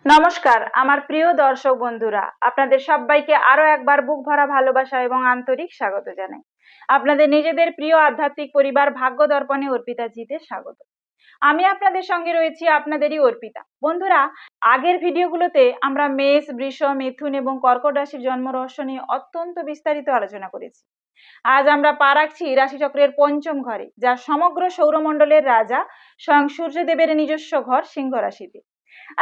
নমস্কার আমার প্রিয় দর্শক বন্ধুরা, আপনাদের সবাইকে আরো একবার বুক ভরা ভালোবাসা এবং আন্তরিক স্বাগত জানাই। আপনাদের নিজেদের প্রিয় আধ্যাত্মিক পরিবার ভাগ্য দর্পণে অর্পিতা জিতে স্বাগত। আমি আপনাদের সঙ্গে রয়েছি, আপনাদেরই অর্পিতা। বন্ধুরা, আগের ভিডিওগুলোতে আমরা মেষ, বৃষ, মিথুন এবং কর্কট রাশির জন্ম রহস্য নিয়ে অত্যন্ত বিস্তারিত আলোচনা করেছি। আজ আমরা পা রাখছি রাশিচক্রের পঞ্চম ঘরে, যা সমগ্র সৌরমণ্ডলের রাজা স্বয়ং সূর্যদেবের নিজস্ব ঘর সিংহ রাশিতে।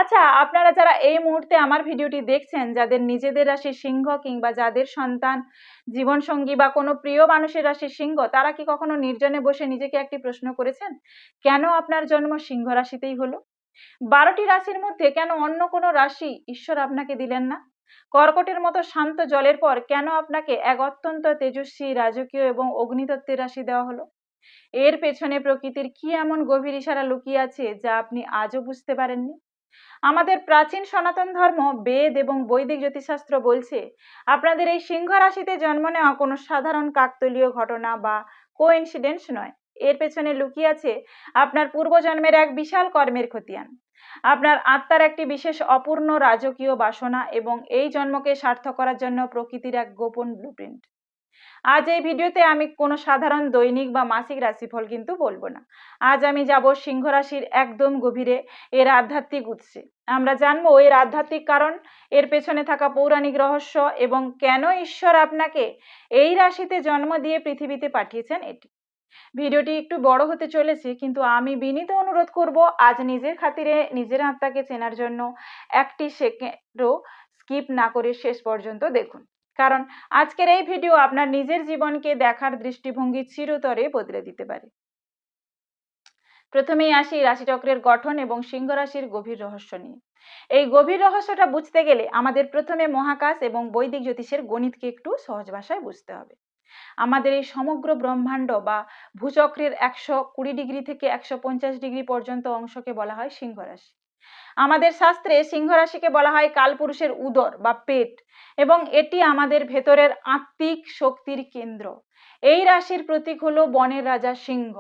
আচ্ছা, আপনারা যারা এই মুহূর্তে আমার ভিডিওটি দেখছেন, যাদের নিজেদের রাশি সিংহ কিংবা যাদের সন্তান, জীবনসঙ্গী বা কোনো প্রিয় মানুষের রাশি সিংহ, তারা কি কখনো নির্জনে বসে নিজেকে একটি প্রশ্ন করেছেন, কেন আপনার জন্ম সিংহ রাশিতেই হলো? 12টি রাশির মধ্যে কেন অন্য কোনো রাশি ঈশ্বর আপনাকে দিলেন না? কর্কটের মতো শান্ত জলের পর কেন আপনাকে এক অত্যন্ত তেজস্বী, রাজকীয় এবং অগ্নিতত্ত্বের রাশি দেওয়া হলো? এর পেছনে প্রকৃতির কি এমন গভীর ইশারা লুকিয়ে আছে যা আপনি আজও বুঝতে পারেননি? আমাদের প্রাচীন সনাতন ধর্ম, বেদ এবং বৈদিক জ্যোতিষশাস্ত্র বলছে আপনাদের এই সিংহ রাশিতে জন্ম নেওয়া কোনো সাধারণ কাকতালীয় ঘটনা বা কোইন্সিডেন্স নয়। এর পেছনে লুকিয়ে আছে আপনার পূর্বজন্মের এক বিশাল কর্মের খতিয়ান, আপনার আত্মার একটি বিশেষ অপূর্ণ রাজকীয় বাসনা এবং এই জন্মকে সার্থক করার জন্য প্রকৃতির এক গোপন ব্লুপ্রিন্ট। আজ এই ভিডিওতে আমি কোনো সাধারণ দৈনিক বা মাসিক রাশিফল কিন্তু বলবো না। আজ আমি যাব সিংহ রাশির একদম গভীরে, এর আধ্যাত্মিক উৎসে। আমরা জানবো এর আধ্যাত্মিক কারণ, এর পেছনে থাকা পৌরাণিক রহস্য এবং কেন ঈশ্বর আপনাকে এই রাশিতে জন্ম দিয়ে পৃথিবীতে পাঠিয়েছেন। এটি ভিডিওটি একটু বড় হতে চলেছে, কিন্তু আমি বিনীত অনুরোধ করব আজ নিজের খাতিরে নিজের আত্মাকে চেনার জন্য একটি সেকেন্ডও স্কিপ না করে শেষ পর্যন্ত দেখুন, কারণ আজকের এই ভিডিও আপনার নিজের জীবনকে দেখার দৃষ্টিভঙ্গি চিরতরে বদলে দিতে পারে। প্রথমেই আসি রাশিচক্রের গঠন এবং সিংহ রাশির গভীর রহস্য নিয়ে। এই গভীর রহস্যটা বুঝতে গেলে আমাদের প্রথমে মহাকাশ এবং বৈদিক জ্যোতিষের গণিতকে একটু সহজ ভাষায় বুঝতে হবে। আমাদের এই সমগ্র ব্রহ্মাণ্ড বা ভূচক্রের 120 ডিগ্রি থেকে 150 ডিগ্রি পর্যন্ত অংশকে বলা হয় সিংহ রাশি। আমাদের শাস্ত্রে সিংহ রাশিকে বলা হয় কালপুরুষের উদর বা পেট, এবং এটি আমাদের ভেতরের আত্মিক শক্তির কেন্দ্র। এই রাশির প্রতীক হলো বনের রাজা সিংহ।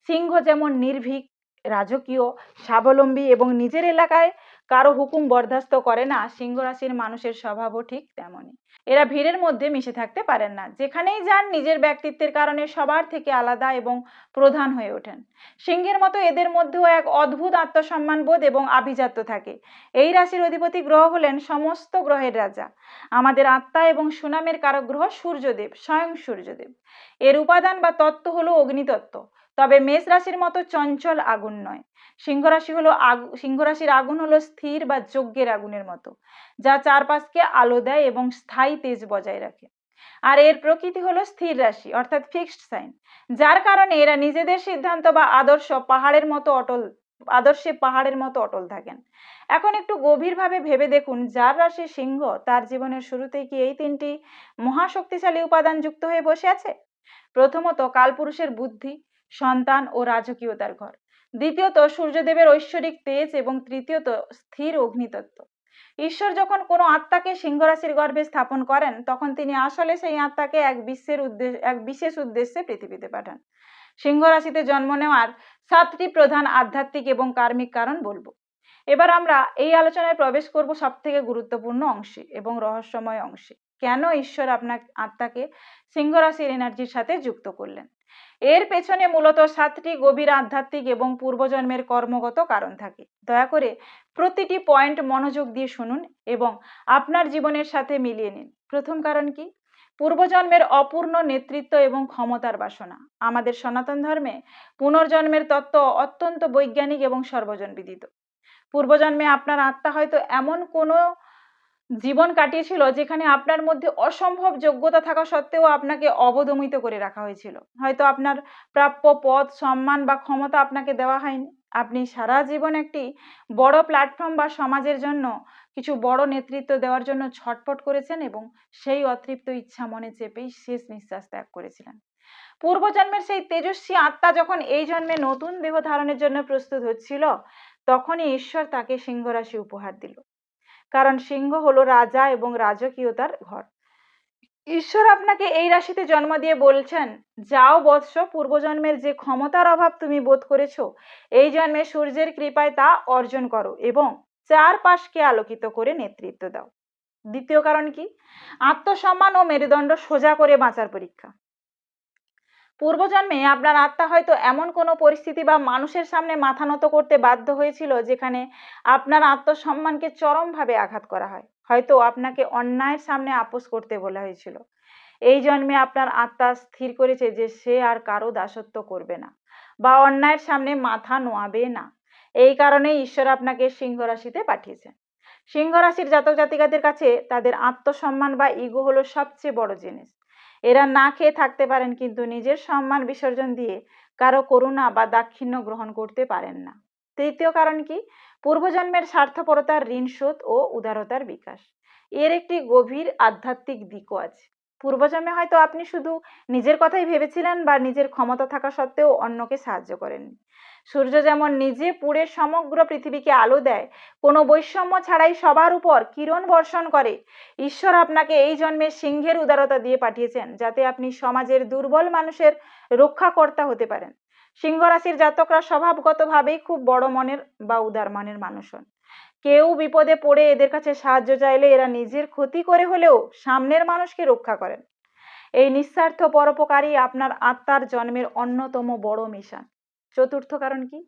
সিংহ যেমন নির্ভীক, রাজকীয়, স্বাবলম্বী এবং নিজের এলাকায় কারো হুকুম বরদাস্ত করে না, সিংহ রাশির মানুষের স্বভাবও ঠিক তেমনই। এরা ভিড়ের মধ্যে মিশে থাকতে পারেন না, যেখানেই যান নিজের ব্যক্তিত্বের কারণে সবার থেকে আলাদা এবং প্রধান হয়ে ওঠেন। সিংহের মতো এদের মধ্যেও এক অদ্ভুত আত্মসম্মানবোধ এবং আভিজাত্য থাকে। এই রাশির অধিপতি গ্রহ হলেন সমস্ত গ্রহের রাজা, আমাদের আত্মা এবং সুনামের কারক গ্রহ সূর্যদেব, স্বয়ং সূর্যদেব। এর উপাদান বা তত্ত্ব হলো অগ্নিতত্ত্ব, তবে মেষ রাশির মতো চঞ্চল আগুন নয়। সিংহ রাশির আগুন হলো স্থির বা যজ্ঞের আগুনের মতো, যা চারপাশকে আলো দেয় এবং স্থায়ী তেজ বজায় রাখে। আর এর প্রকৃতি হলো স্থির রাশি, অর্থাৎ ফিক্সড সাইন, যার কারণে এরা নিজেদের সিদ্ধান্ত বা আদর্শে পাহাড়ের মতো অটল থাকেন। এখন একটু গভীরভাবে ভেবে দেখুন, যার রাশি সিংহ তার জীবনের শুরুতেই কি এই তিনটি মহাশক্তিশালী উপাদান যুক্ত হয়ে বসে আছে? প্রথমত, কালপুরুষের বুদ্ধি, সন্তান ও রাজকীয়তার ঘর। দ্বিতীয়ত, সূর্যদেবের ঐশ্বরিক তেজ এবং তৃতীয়ত, স্থির অগ্নিতত্ত্ব। ঈশ্বর যখন কোনো আত্মাকে সিংহ রাশির গর্ভে স্থাপন করেন, তখন তিনি আসলে সেই আত্মাকে এক বিশেষ উদ্দেশ্যে পৃথিবীতে পাঠান। সিংহ রাশিতে জন্ম নেওয়ার 7টি প্রধান আধ্যাত্মিক এবং কার্মিক কারণ বলবো। এবার আমরা এই আলোচনায় প্রবেশ করব সব থেকে গুরুত্বপূর্ণ অংশে এবং রহস্যময় অংশে, কেন ঈশ্বর আপনার আত্মাকে সিংহ রাশির এনার্জির সাথে যুক্ত করলেন। এর পেছনে মূলত 7টি গভীর আধ্যাত্মিক এবং পূর্বজন্মের কর্মগত কারণ থাকে। দয়া করে প্রতিটি পয়েন্ট মনোযোগ দিয়ে শুনুন এবং আপনার জীবনের সাথে মিলিয়ে নিন। প্রথম কারণ কি? পূর্বজন্মের অপূর্ণ নেতৃত্ব এবং ক্ষমতার বাসনা। আমাদের সনাতন ধর্মে পুনর্জন্মের তত্ত্ব অত্যন্ত বৈজ্ঞানিক এবং সর্বজনবিদিত। পূর্বজন্মে আপনার আত্মা হয়তো এমন কোনো জীবন কাটিয়েছিল যেখানে আপনার মধ্যে অসম্ভব যোগ্যতা থাকা সত্ত্বেও আপনাকে অবদমিত করে রাখা হয়েছিল। হয়তো আপনার প্রাপ্য পদ, সম্মান বা ক্ষমতা আপনাকে দেওয়া হয়নি। আপনি সারা জীবন একটি বড় প্ল্যাটফর্ম বা সমাজের জন্য কিছু বড় নেতৃত্ব দেওয়ার জন্য ছটফট করেছেন এবং সেই অতৃপ্ত ইচ্ছা মনে চেপেই শেষ নিঃশ্বাস ত্যাগ করেছিলেন। পূর্বজন্মের সেই তেজস্বী আত্মা যখন এই জন্মে নতুন দেহ ধারণের জন্য প্রস্তুত হচ্ছিল, তখনই ঈশ্বর তাকে সিংহ রাশি উপহার দিল। কারণ সিংহ হলো রাজা এবং রাজকীয়তার ঘর। ঈশ্বর আপনাকে এই রাশিতে জন্ম দিয়ে বলছেন, যাও বৎস, পূর্বজন্মের যে ক্ষমতার অভাব তুমি বোধ করেছো, এই জন্মে সূর্যের কৃপায় তা অর্জন করো এবং চারপাশকে আলোকিত করে নেতৃত্ব দাও। দ্বিতীয় কারণ কি? আত্মসম্মান ও মেরুদণ্ড সোজা করে বাঁচার পরীক্ষা। পূর্বজন্মে আপনার আত্মা হয়তো এমন কোনো পরিস্থিতি বা মানুষের সামনে মাথা নত করতে বাধ্য হয়েছিল যেখানে আপনার আত্মসম্মানকে চরমভাবে আঘাত করা হয়। হয়তো আপনাকে অন্যায়ের সামনে আপোস করতে বলা হয়েছিল। এই জন্মে আপনার আত্মা স্থির করেছে যে সে আর কারো দাসত্ব করবে না বা অন্যায়ের সামনে মাথা নোয়াবে না। এই কারণেই ঈশ্বর আপনাকে সিংহ রাশিতে পাঠিয়েছেন। সিংহ রাশির জাতক জাতিকাদের কাছে তাদের আত্মসম্মান বা ইগো হলো সবচেয়ে বড় জিনিস। এরা না খেয়ে থাকতে পারেন, কিন্তু নিজের সম্মান বিসর্জন দিয়ে কারো করুণা বা দাক্ষিণ্য গ্রহণ করতে পারেন না। তৃতীয় কারণ কি? পূর্বজন্মের স্বার্থপরতার ঋণ শোধ ও উদারতার বিকাশ। এর একটি গভীর আধ্যাত্মিক দিকও আছে। পূর্বজন্মে হয়তো আপনি শুধু নিজের কথাই ভেবেছিলেন বা নিজের ক্ষমতা থাকা সত্ত্বেও অন্যকে সাহায্য করেননি। সূর্য যেমন নিজে পুড়ে সমগ্র পৃথিবীকে আলো দেয়, কোনো বৈষম্য ছাড়াই সবার উপর কিরণ বর্ষণ করে, ঈশ্বর আপনাকে এই জন্মে সিংহের উদারতা দিয়ে পাঠিয়েছেন যাতে আপনি সমাজের দুর্বল মানুষের রক্ষাকর্তা হতে পারেন। সিংহ রাশির জাতকরা স্বভাবগতভাবেই খুব বড় মনের বা উদার মনের মানুষ হন। কেউ বিপদে পড়ে এদের কাছে সাহায্য চাইলে এরা নিজের ক্ষতি করে হলেও সামনের মানুষকে রক্ষা করেন। এই নিঃস্বার্থ পরোপকারী আপনার আত্মার জন্মের অন্যতম বড় মিশন। চতুর্থ কারণ কি?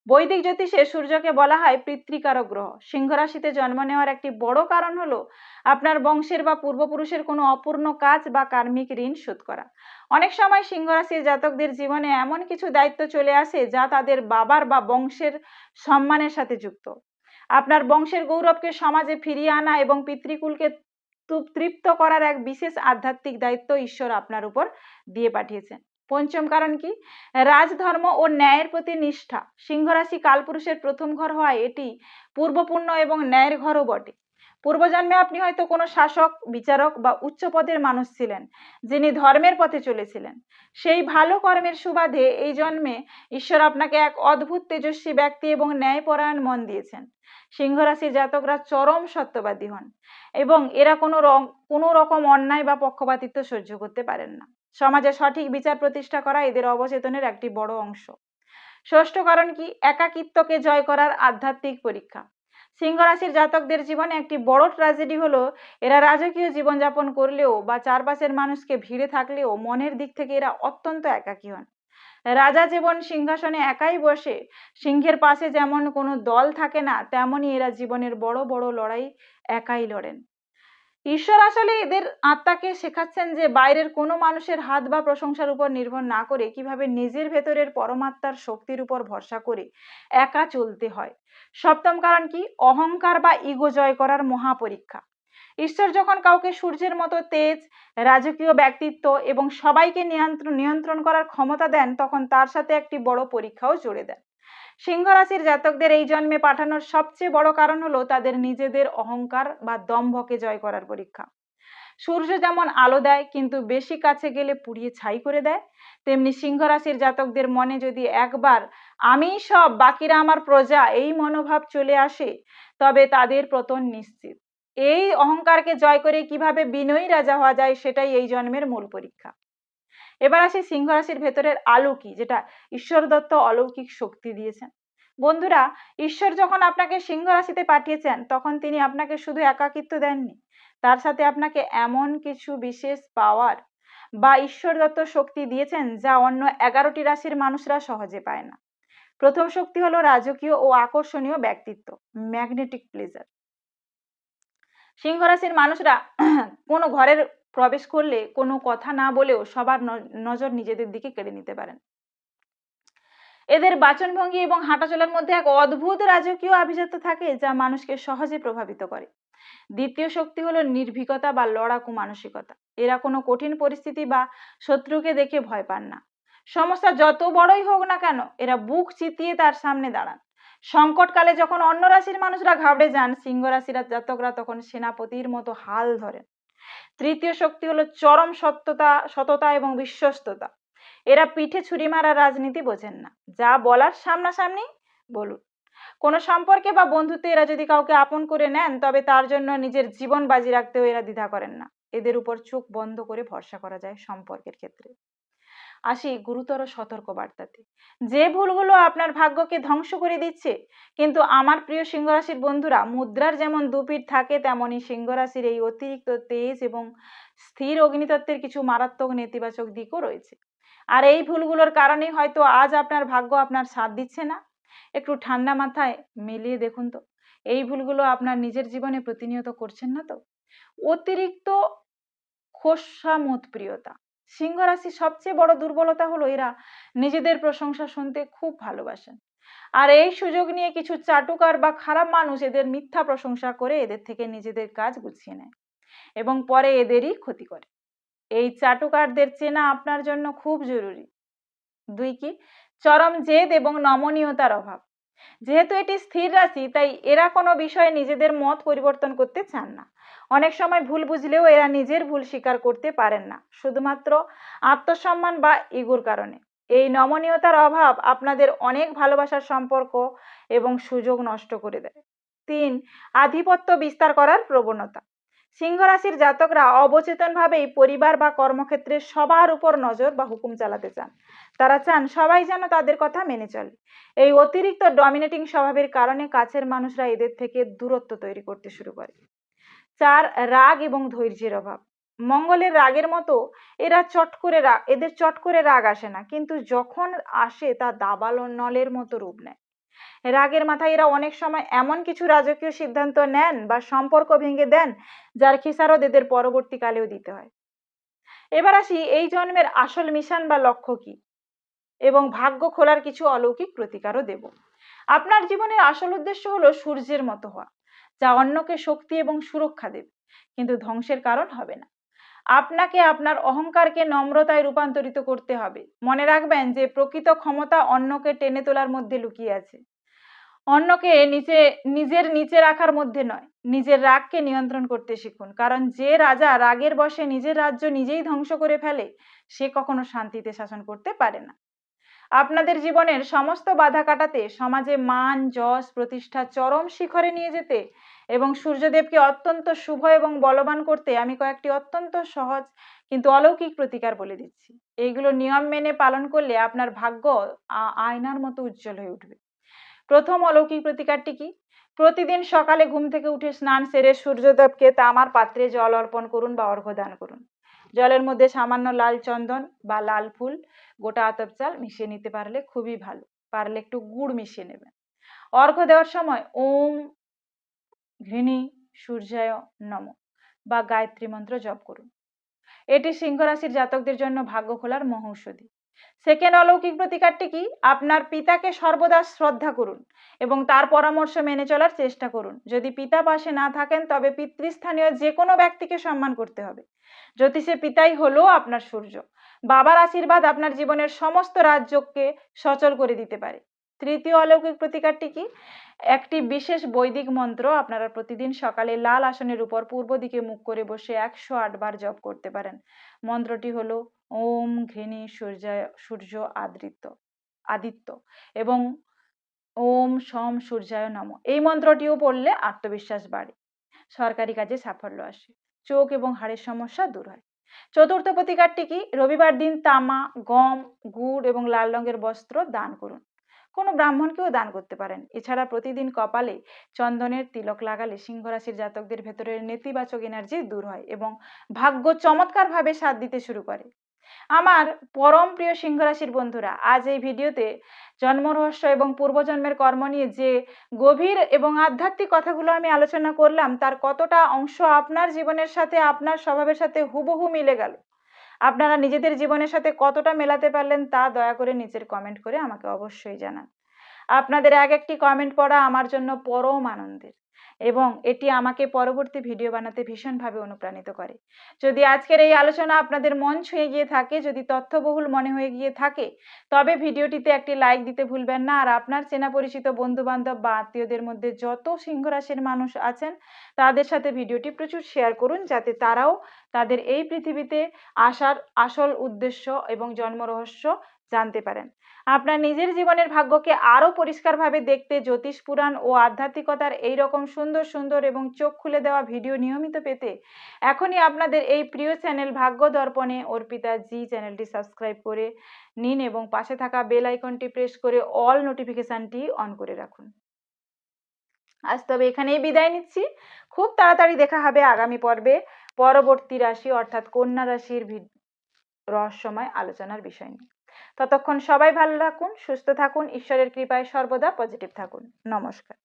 বৈদিক জ্যোতিষে সূর্যকে বলা হয় পিতৃকারক গ্রহ। সিংহ রাশিতে জন্ম নেওয়ার একটি বড় কারণ হলো আপনার বংশের বা পূর্বপুরুষের কোনো অপূর্ণ কাজ বা কার্মিক ঋণ শোধ করা। অনেক সময় সিংহ রাশির জাতকদের জীবনে এমন কিছু দায়িত্ব চলে আসে যা তাদের বাবার বা বংশের সম্মানের সাথে যুক্ত। আপনার বংশের গৌরবকে সমাজে ফিরিয়ে আনা এবং পিতৃকুলকে তৃপ্ত করার এক বিশেষ আধ্যাত্মিক দায়িত্ব ঈশ্বর আপনার উপর দিয়ে পাঠিয়েছেন। পঞ্চম কারণ কি? রাজধর্ম ও ন্যায়ের প্রতি নিষ্ঠা। সিংহ রাশি কালপুরুষের প্রথম ঘর হওয়ায় এটি পূর্বপুণ্য এবং ন্যায়ের ঘরও বটে। পূর্বজন্মে আপনি হয়তো কোনো শাসক, বিচারক বা উচ্চ পদের মানুষ ছিলেন যিনি ধর্মের পথে চলেছিলেন। সেই ভালো কর্মের সুবাদে এই জন্মে ঈশ্বর আপনাকে এক অদ্ভুত তেজস্বী ব্যক্তি এবং ন্যায়পরায়ণ মন দিয়েছেন। সিংহ রাশির জাতকরা চরম সত্যবাদী হন এবং এরা কোনো রকম অন্যায় বা পক্ষপাতিত্ব সহ্য করতে পারেন না। সমাজে সঠিক বিচার প্রতিষ্ঠা করা এদের অবচেতনের একটি বড় অংশ। ষষ্ঠ কারণ কি? একাকিত্বকে জয় করার আধ্যাত্মিক পরীক্ষা। সিংহ রাশির জাতকদের জীবনে একটি বড় ট্র্যাজেডি হলো এরা রাজকীয় জীবনযাপন করলেও বা চারপাশের মানুষকে ভিড়ে থাকলেও মনের দিক থেকে এরা অত্যন্ত একাকী হন। রাজা যেমন সিংহাসনে একাই বসে, সিংহের পাশে যেমন কোনো দল থাকে না, তেমনই এরা জীবনের বড় বড় লড়াই একাই লড়েন। ঈশ্বর আসলে এদের আত্মাকে শেখাচ্ছেন যে বাইরের কোনো মানুষের হাত বা প্রশংসার উপর নির্ভর না করে কিভাবে নিজের ভেতরের পরমাত্মার শক্তির উপর ভরসা করে একা চলতে হয়। সপ্তম কারণ কি? অহংকার বা ইগো জয় করার মহাপরীক্ষা। ঈশ্বর যখন কাউকে সূর্যের মতো তেজ, রাজকীয় ব্যক্তিত্ব এবং সবাইকে নিয়ন্ত্রণ করার ক্ষমতা দেন, তখন তার সাথে একটি বড় পরীক্ষাও জুড়ে দেন। সিংহ রাশির জাতকদের এই জন্মে পাঠানোর সবচেয়ে বড় কারণ হলো তাদের নিজেদের অহংকার বা দম্ভকে জয় করার পরীক্ষা। সূর্য যেমন আলো দেয় কিন্তু বেশি কাছে গেলে পুড়িয়ে ছাই করে দেয়, তেমনি সিংহ রাশির জাতকদের মনে যদি একবার আমিই সব, বাকিরা আমার প্রজা এই মনোভাব চলে আসে, তবে তাদের পতন নিশ্চিত। এই অহংকারকে জয় করে কিভাবে বিনয়ী রাজা হওয়া যায় সেটাই এই জন্মের মূল পরীক্ষা। এবার আসি সিংহ রাশির ভেতরের আলো কি, যেটা ঈশ্বর দত্ত অলৌকিক শক্তি দিয়েছেন। বন্ধুরা, ঈশ্বর যখন আপনাকে সিংহ রাশিতে পাঠিয়েছেন তখন তিনি আপনাকে শুধু একাকিত্ব দেননি, তার সাথে আপনাকে এমন কিছু বিশেষ পাওয়ার বা ঈশ্বর দত্ত শক্তি দিয়েছেন যা অন্য 11টি রাশির মানুষরা সহজে পায় না। প্রথম শক্তি হলো রাজকীয় ও আকর্ষণীয় ব্যক্তিত্ব, ম্যাগনেটিক প্লেজার। সিংহ রাশির মানুষরা কোনো ঘরের প্রবেশ করলে কোনো কথা না বলেও সবার নজর নিজেদের দিকে কেড়ে নিতে পারেন। এদের বাচনভঙ্গি এবং হাঁটাচলার মধ্যে এক অদ্ভুত রাজকীয় আভিজাত্য থাকে যা মানুষকে সহজে প্রভাবিত করে। দ্বিতীয় শক্তি হলো নির্ভীকতা বা লড়াকু মানসিকতা। এরা কোনো কঠিন পরিস্থিতি বা শত্রুকে দেখে ভয় পান না। সমস্যা যত বড়ই হোক না কেন, এরা বুক চিতিয়ে তার সামনে দাঁড়ান। সংকটকালে যখন অন্য রাশির মানুষরা ঘাবড়ে যান, সিংহ রাশির জাতকরা তখন সেনাপতির মতো হাল ধরেন। তৃতীয় শক্তি হলো চরম সততা এবং বিশ্বস্ততা। এরা পিঠে ছুরি মারা রাজনীতি বোঝেন না, যা বলার সামনাসামনি বলুন। কোনো সম্পর্কে বা বন্ধুত্বে এরা যদি কাউকে আপন করে নেন, তবে তার জন্য নিজের জীবন বাজি রাখতেও এরা দ্বিধা করেন না। এদের উপর চোখ বন্ধ করে ভরসা করা যায় সম্পর্কের ক্ষেত্রে। আসি গুরুতর সতর্কবার্তাতে। যে ভুলগুলো আপনার ভাগ্যকে ধ্বংস করে দিচ্ছে, কিন্তু আমার প্রিয় সিংহ রাশির বন্ধুরা, মুদ্রার যেমন দুপিঠ থাকে তেমনই সিংহ রাশির এই অতিরিক্ত তেজ এবং স্থির অগ্নিতত্ত্বের কিছু মারাত্মক নেতিবাচক দিকও রয়েছে। আর এই ভুলগুলোর কারণেই হয়তো আজ আপনার ভাগ্য আপনার সাথ দিচ্ছে না। একটু ঠান্ডা মাথায় মিলিয়ে দেখুন তো, এই ভুলগুলো আপনার নিজের জীবনে প্রতিনিয়ত করছেন না তো? অতিরিক্ত খোসামত প্রিয়তা। সিংহ রাশির সবচেয়ে বড় দুর্বলতা হলো এরা নিজেদের প্রশংসা শুনতে খুব ভালোবাসেন। আর এই সুযোগ নিয়ে কিছু চাটুকার বা খারাপ মানুষ এদের মিথ্যা প্রশংসা করে এদের থেকে নিজেদের কাজ গুছিয়ে নেয় এবং পরে এদেরই ক্ষতি করে। এই চাটুকারদের চেনা আপনার জন্য খুব জরুরি। 2 কি? চরম জেদ এবং নমনীয়তার অভাব। যেহেতু এটি স্থির রাশি, তাই এরা কোনো বিষয়ে নিজেদের মত পরিবর্তন করতে চান না। অনেক সময় ভুল বুঝলেও এরা নিজের ভুল স্বীকার করতে পারেন না, শুধুমাত্র আত্মসম্মান বা ইগোর কারণে। এই নমনীয়তার অভাব আপনাদের অনেক ভালোবাসার সম্পর্ক এবং সুযোগ নষ্ট করে দেয়। 3, আধিপত্য বিস্তার করার প্রবণতা। সিংহ রাশির জাতকরা অবচেতনভাবেই পরিবার বা কর্মক্ষেত্রে সবার উপর নজর বা হুকুম চালাতে চান। তারা চান সবাই যেন তাদের কথা মেনে চলে। এই অতিরিক্ত ডমিনেটিং স্বভাবের কারণে কাছের মানুষরা এদের থেকে দূরত্ব তৈরি করতে শুরু করে। 4, রাগ এবং ধৈর্যের অভাব। মঙ্গলের রাগের মতো এদের চট করে রাগ আসে না, কিন্তু যখন আসে তা দাবানলের মতো রূপ নেয়। রাগের মাথায় এরা অনেক সময় এমন কিছু রাজকীয় সিদ্ধান্ত নেন বা সম্পর্ক ভেঙে দেন যার খেসারত এদের পরবর্তীকালেও দিতে হয়। এবার আসি এই জন্মের আসল মিশন বা লক্ষ্য কি, এবং ভাগ্য খোলার কিছু অলৌকিক প্রতিকারও দেব। আপনার জীবনের আসল উদ্দেশ্য হলো সূর্যের মতো হওয়া, যা অন্যকে শক্তি এবং সুরক্ষা দেবে, কিন্তু ধ্বংসের কারণ হবে না। আপনাকে আপনার অহংকারকে নম্রতায় রূপান্তরিত করতে হবে। মনে রাখবেন যে প্রকৃত ক্ষমতা অন্যকে টেনে তোলার মধ্যে লুকিয়ে আছে, অন্যকে নিজের নিচে রাখার মধ্যে নয়। নিজের রাগকে নিয়ন্ত্রণ করতে শিখুন, কারণ যে রাজা রাগের বশে নিজের রাজ্য নিজেই ধ্বংস করে ফেলে, সে কখনো শান্তিতে শাসন করতে পারে না। আপনাদের জীবনের সমস্ত বাধা কাটাতে, সমাজে মান, যশ, প্রতিষ্ঠা চরম শিখরে নিয়ে যেতে এবং সূর্যদেবকে অত্যন্ত শুভ এবং বলবান করতে আমি কয়েকটি অত্যন্ত সহজ কিন্তু অলৌকিক প্রতিকার বলে দিচ্ছি। এইগুলো নিয়ম মেনে পালন করলে আপনার ভাগ্য আয়নার মতো উজ্জ্বল হয়ে উঠবে। প্রথম অলৌকিক প্রতিকারটি কি? প্রতিদিন সকালে ঘুম থেকে উঠে স্নান সেরে সূর্যদেবকে তামার পাত্রে জল অর্পণ করুন বা অর্ঘ্য দান করুন। জলের মধ্যে সামান্য লাল চন্দন বা লাল ফুল, গোটা আতপ চাল মিশিয়ে নিতে পারলে খুবই ভালো। পারলে একটু গুড় মিশিয়ে নেবেন। অর্ঘ্য দেওয়ার সময় ওম ঘৃণী সূর্যায় নমঃ বা গায়ত্রী মন্ত্র জপ করুন। এটি সিংহ রাশির জাতকদের জন্য ভাগ্য খোলার মহৌষধি। সেকেন্ড অলৌকিক প্রতিকারটি কি? আপনার পিতাকে সর্বদা শ্রদ্ধা করুন এবং তার পরামর্শ মেনে চলার চেষ্টা করুন। যদি পিতা পাশে না থাকেন তবে পিতৃস্থানীয় যে কোনো ব্যক্তিকে সম্মান করতে হবে। জ্যোতিষে পিতাই হলো আপনার সূর্য। বাবার আশীর্বাদ আপনার জীবনের সমস্ত রাজযোগকে সচল করে দিতে পারে। তৃতীয় অলৌকিক প্রতিকারটি কি? একটি বিশেষ বৈদিক মন্ত্র আপনারা প্রতিদিন সকালে লাল আসনের উপর পূর্ব দিকে মুখ করে বসে 108 বার জপ করতে পারেন। মন্ত্রটি হলো ওম ঘৃণী সূর্য আদিত্য এবং ওম সম সূর্যায় নমঃ। এই মন্ত্রটিও পড়লে আত্মবিশ্বাস বাড়ে, সরকারি কাজে সাফল্য আসে, চোখ এবং হাড়ের সমস্যা দূর হয়। চতুর্থ প্রতিকারটি কি? রবিবার দিন তামা, গম, গুড় এবং লাল রঙের বস্ত্র দান করুন। কোনো ব্রাহ্মণকেও দান করতে পারেন। এছাড়া প্রতিদিন কপালে চন্দনের তিলক লাগালে সিংহ রাশির জাতকদের ভেতরের নেতিবাচক এনার্জি দূর হয় এবং ভাগ্য চমৎকারভাবে সাথ দিতে শুরু করে। আমার পরম প্রিয় সিংহ রাশির বন্ধুরা, আজ এই ভিডিওতে জন্ম রহস্য এবং পূর্বজন্মের কর্ম নিয়ে যে গভীর এবং আধ্যাত্মিক কথাগুলো আমি আলোচনা করলাম, তার কতটা অংশ আপনার জীবনের সাথে, আপনার স্বভাবের সাথে হুবহু মিলে গেল, আপনারা নিজেদের জীবনের সাথে কতটা মেলাতে পারলেন, তা দয়া করে নিচের কমেন্ট করে আমাকে অবশ্যই জানান। আপনাদের এক একটি কমেন্ট পড়া আমার জন্য পরম আনন্দের এবং এটি আমাকে পরবর্তী ভিডিও বানাতে ভীষণভাবে অনুপ্রাণিত করে। যদি আজকের এই আলোচনা আপনাদের মন ছুঁয়ে গিয়ে থাকে, যদি তথ্যবহুল মনে হয়ে গিয়ে থাকে, তবে ভিডিওটিতে একটি লাইক দিতে ভুলবেন না। আর আপনার চেনা পরিচিত বন্ধু বান্ধব বা আত্মীয়দের মধ্যে যত সিংহ রাশির মানুষ আছেন, তাদের সাথে ভিডিওটি প্রচুর শেয়ার করুন, যাতে তারাও তাদের এই পৃথিবীতে আসার আসল উদ্দেশ্য এবং জন্ম রহস্য জানতে পারেন। আপনার নিজের জীবনের ভাগ্যকে আরও পরিষ্কারভাবে দেখতে জ্যোতিষ পুরাণ ও আধ্যাত্মিকতার এই রকম সুন্দর সুন্দর এবং চোখ খুলে দেওয়া ভিডিও নিয়মিত পেতে এখনই আপনাদের এই প্রিয় চ্যানেল ভাগ্য দর্পণে অর্পিতা জি চ্যানেলটি সাবস্ক্রাইব করে নিন এবং পাশে থাকা বেল আইকনটি প্রেস করে অল নোটিফিকেশানটি অন করে রাখুন। আজ তবে এখানেই বিদায় নিচ্ছি। খুব তাড়াতাড়ি দেখা হবে আগামী পর্বে পরবর্তী রাশি অর্থাৎ কন্যা রাশির রহস্যময় আলোচনার বিষয় নিয়ে। ততক্ষণ সবাই ভালো থাকুন, সুস্থ থাকুন, ঈশ্বরের কৃপায় সর্বদা পজিটিভ থাকুন। নমস্কার।